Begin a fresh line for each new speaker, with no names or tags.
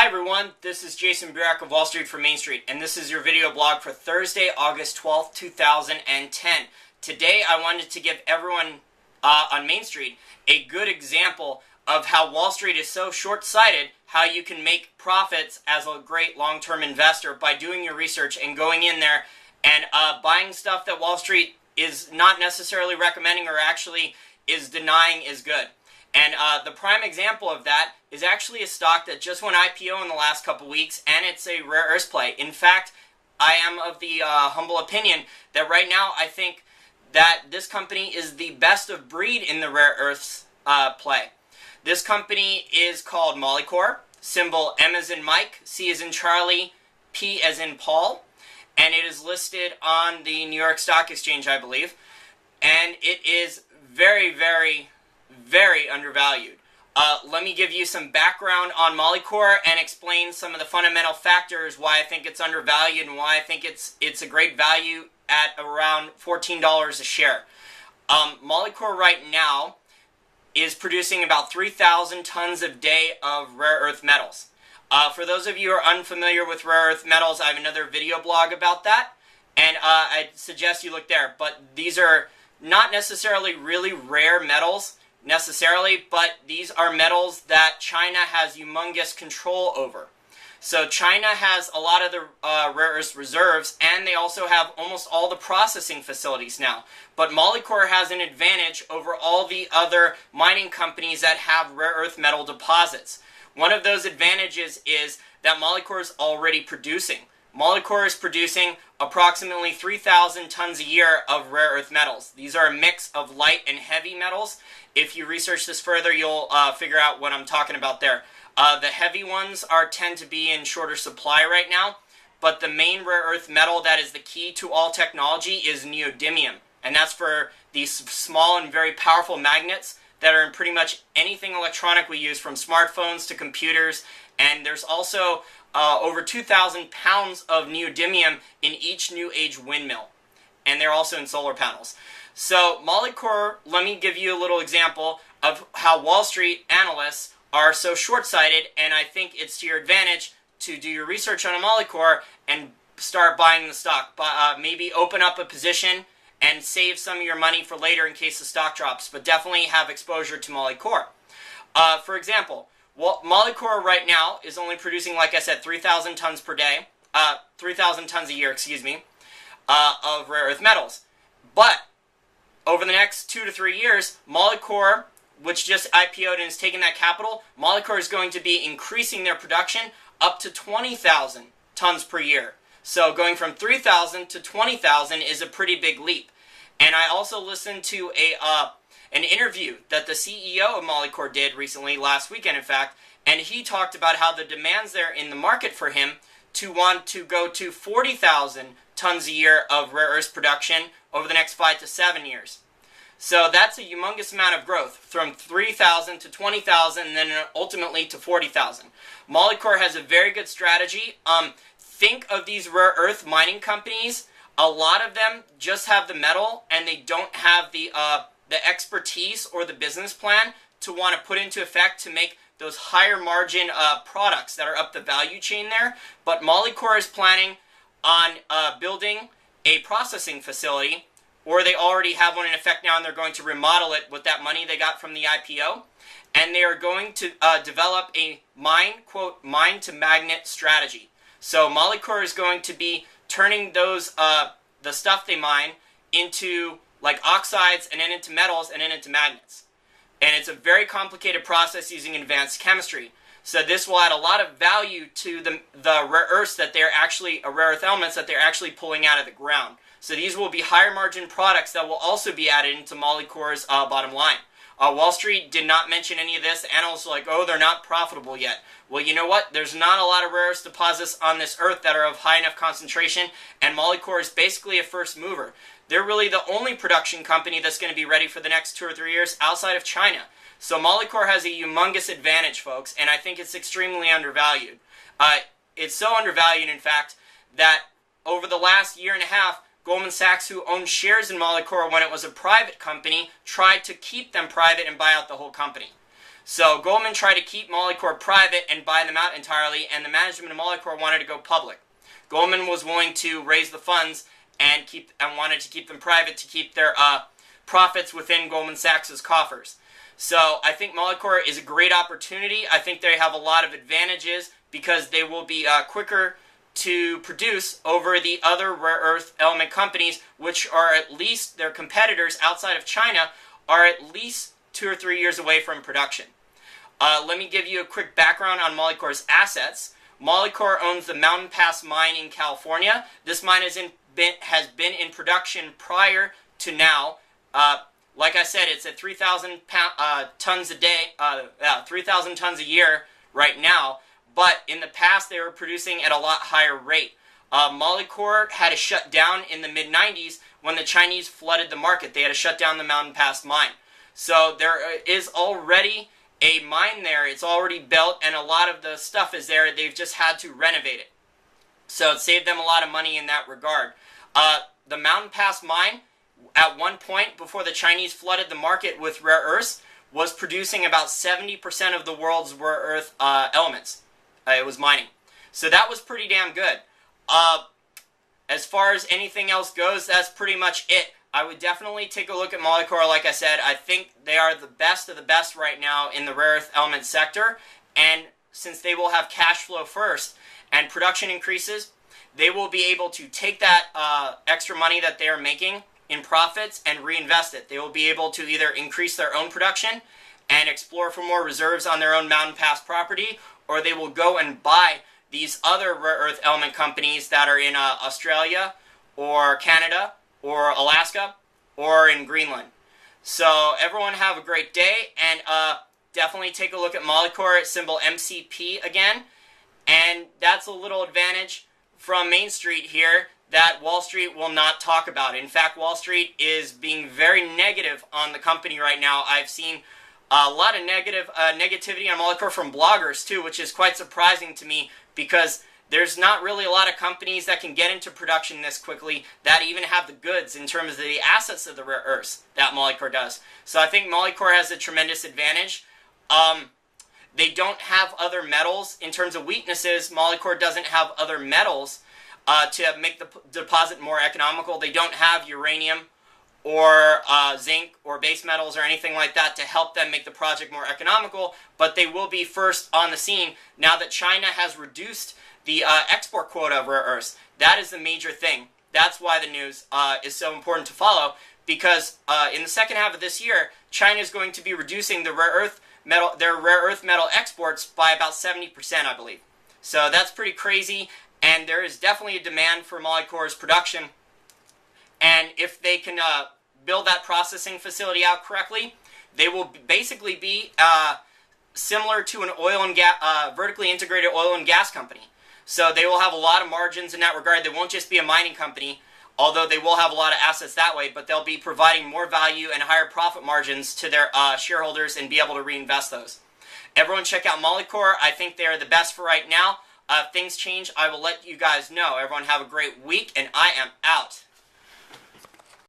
everyone, this is Jason Burak of Wall Street for Main Street, and this is your video blog for Thursday, August 12th, 2010. Today I wanted to give everyone on Main Street a good example of how Wall Street is so short-sighted, how you can make profits as a great long-term investor by doing your research and going in there and buying stuff that Wall Street is not necessarily recommending or actually is denying is good. And the prime example of that is actually a stock that just went IPO in the last couple weeks, and it's a rare earths play. In fact, I am of the humble opinion that right now I think that this company is the best of breed in the rare earths play. This company is called Molycorp, symbol M as in Mike, C as in Charlie, P as in Paul, and it is listed on the New York Stock Exchange, I believe, and it is very, very undervalued. Let me give you some background on Molycorp and explain some of the fundamental factors why I think it's undervalued and why I think it's a great value at around $14 a share. Molycorp right now is producing about 3,000 tons a day of rare earth metals. For those of you who are unfamiliar with rare earth metals, I have another video blog about that, and I suggest you look there. But these are not necessarily really rare metals necessarily, but these are metals that China has humongous control over. So China has a lot of the rare earth reserves, and they also have almost all the processing facilities now. But Molycorp has an advantage over all the other mining companies that have rare earth metal deposits. One of those advantages is that Molycorp is already producing. Molycorp is producing approximately 3,000 tons a year of rare earth metals. These are a mix of light and heavy metals. If you research this further, you'll figure out what I'm talking about there. The heavy ones tend to be in shorter supply right now, but the main rare earth metal that is the key to all technology is neodymium, and that's for these small and very powerful magnets that are in pretty much anything electronic we use, from smartphones to computers. And there's also over 2,000 pounds of neodymium in each new age windmill, and they're also in solar panels. So Molycorp, let me give you a little example of how Wall Street analysts are so short-sighted, and I think it's to your advantage to do your research on a Molycorp and start buying the stock. Maybe open up a position and save some of your money for later in case the stock drops, but definitely have exposure to Molycorp. For example, Molycorp right now is only producing, like I said, 3,000 tons per day, 3,000 tons a year, excuse me, of rare earth metals. But over the next 2 to 3 years, Molycorp, which just IPO'd and is taking that capital, Molycorp is going to be increasing their production up to 20,000 tons per year. So going from 3,000 to 20,000 is a pretty big leap. And I also listened to an interview that the CEO of Molycorp did recently, last weekend in fact, and he talked about how the demand's there in the market for him to want to go to 40,000 tons a year of rare earth production over the next 5 to 7 years. So that's a humongous amount of growth, from 3,000 to 20,000 and then ultimately to 40,000. Molycorp has a very good strategy. Think of these rare earth mining companies. A lot of them just have the metal and they don't have the expertise or the business plan to want to put into effect to make those higher margin products that are up the value chain there. But Molycorp is planning on building a processing facility, or they already have one in effect now, and they're going to remodel it with that money they got from the IPO. And they are going to develop a quote, mine to magnet strategy. So Molycorp is going to be turning those, the stuff they mine into like oxides, and then into metals, and then into magnets. And it's a very complicated process using advanced chemistry. So this will add a lot of value to the rare earths that they're actually, rare earth elements that they're actually pulling out of the ground. So these will be higher margin products that will also be added into Molycorp's bottom line. Wall Street did not mention any of this. Analysts are like, oh, they're not profitable yet. Well, you know what? There's not a lot of rare earth deposits on this earth that are of high enough concentration, and Molycorp is basically a first mover. They're really the only production company that's going to be ready for the next 2 or 3 years outside of China. So Molycorp has a humongous advantage, folks, and I think it's extremely undervalued. It's so undervalued, in fact, that over the last year and a half, Goldman Sachs, who owned shares in Molycorp when it was a private company, tried to keep them private and buy out the whole company. So Goldman tried to keep Molycorp private and buy them out entirely, and the management of Molycorp wanted to go public. Goldman was willing to raise the funds and wanted to keep them private to keep their profits within Goldman Sachs's coffers. So I think Molycorp is a great opportunity. I think they have a lot of advantages because they will be quicker to produce over the other rare earth element companies, which are at least, their competitors outside of China are at least 2 or 3 years away from production. Let me give you a quick background on Molycorp's assets. Molycorp owns the Mountain Pass mine in California. This mine has been in production prior to now. Like I said, it's at 3,000 tons a day, 3,000 tons a year right now. But in the past, they were producing at a lot higher rate. Molycorp had to shut down in the mid-90s when the Chinese flooded the market. They had to shut down the Mountain Pass mine. So there is already a mine there. It's already built, and a lot of the stuff is there. They've just had to renovate it. So it saved them a lot of money in that regard. The Mountain Pass mine, at one point before the Chinese flooded the market with rare earths, was producing about 70% of the world's rare earth elements. It was mining. So that was pretty damn good. As far as anything else goes, that's pretty much it. I would definitely take a look at Molycorp. Like I said, I think they are the best of the best right now in the rare earth element sector. And since they will have cash flow first and production increases, they will be able to take that extra money that they are making in profits and reinvest it. They will be able to either increase their own production and explore for more reserves on their own Mountain Pass property, or they will go and buy these other rare earth element companies that are in Australia or Canada or Alaska or in Greenland. So everyone have a great day, and definitely take a look at Molycorp, symbol MCP again. And that's a little advantage from Main Street here that Wall Street will not talk about. In fact, Wall Street is being very negative on the company right now. I've seen a lot of negativity on Molycorp from bloggers too, which is quite surprising to me because there's not really a lot of companies that can get into production this quickly that even have the goods in terms of the assets of the rare earths that Molycorp does. So I think Molycorp has a tremendous advantage. They don't have other metals. In terms of weaknesses, Molycorp doesn't have other metals to make the deposit more economical. They don't have uranium or zinc or base metals or anything like that to help them make the project more economical, but they will be first on the scene now that China has reduced the export quota of rare earths. That is the major thing. That's why the news is so important to follow, because in the second half of this year, China is going to be reducing the their rare earth metal exports by about 70%, I believe. So that's pretty crazy, and there is definitely a demand for Molycorp's production. And if they can build that processing facility out correctly, they will basically be similar to an oil and gas, vertically integrated oil and gas company. So they will have a lot of margins in that regard. They won't just be a mining company, although they will have a lot of assets that way, but they'll be providing more value and higher profit margins to their shareholders and be able to reinvest those. Everyone check out Molycorp. I think they are the best for right now. If things change, I will let you guys know. Everyone have a great week, and I am out.